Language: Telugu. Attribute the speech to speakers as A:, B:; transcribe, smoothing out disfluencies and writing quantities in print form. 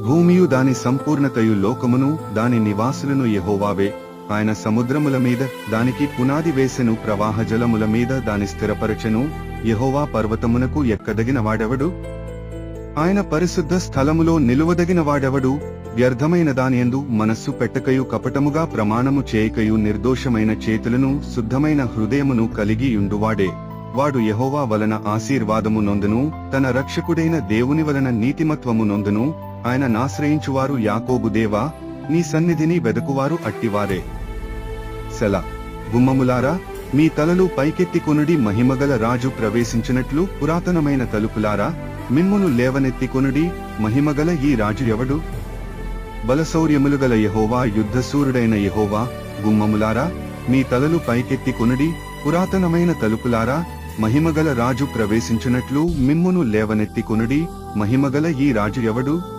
A: భూమియు దాని సంపూర్ణతయు లోకమును దాని నివాసులను యెహోవావే. ఆయన సముద్రముల మీద దానికి పునాది వేసెను, ప్రవాహ జలముల మీద దాని స్థిరపరచెను. యెహోవా పర్వతమునకు ఎక్కదగిన వాడెవడు? ఆయన పరిశుద్ధ స్థలములో నిలువదగిన వాడెవడు? వ్యర్థమైన దానియందు మనస్సు పెట్టకయు కపటముగా ప్రమాణము చేయకయు నిర్దోషమైన చేతులను శుద్ధమైన హృదయమును కలిగి యుండువాడే. వాడు యెహోవా వలన ఆశీర్వాదము నొందును, తన రక్షకుడైన దేవుని వలన నీతిమత్వము నొందును. ఆయన నాశ్రయించువారు యాకోబు దేవా, నీ సన్నిధిని వెదకువారు అట్టివారే. సెలా. గుమ్మములారా, మీ తలలు పైకెత్తి కొనుడి, మహిమగల రాజు ప్రవేశించినట్లు. పురాతనమైన తలుపులారా, మిమ్మును లేవనెత్తి కొనుడి, మహిమగల ఈ రాజు ఎవడు? బలశౌర్యములు గల యెహోవా, యుద్ధశూరుడైన యెహోవా. గుమ్మములారా, మీ తలలు పైకెత్తి కొనుడి, పురాతనమైన తలుపులారా, మహిమగల రాజు ప్రవేశించినట్లు మిమ్మును లేవనెత్తి కొనుడి, మహిమగల ఈ రాజు ఎవడు?